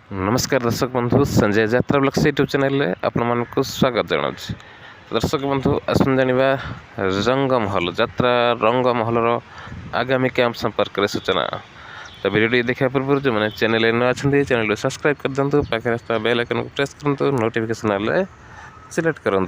नमस्कार दर्शक बंधु संजय यात्रा ब्लॉग्स यूट्यूब चैनल रे आपण मानक स्वागत जनाऊँ। दर्शक बंधु आसन जानिबा रंगमहल यात्रा रंगमहल आगामी कैंप संपर्क में सूचना। तो वीडियो देखा पूर्व जो मैंने चैनल न अच्छे चैनल सब्सक्राइब कर दिंतु, पाखे बेल आइकन को प्रेस करूँ, नोटिफिकेशन सिलेक्ट करूँ।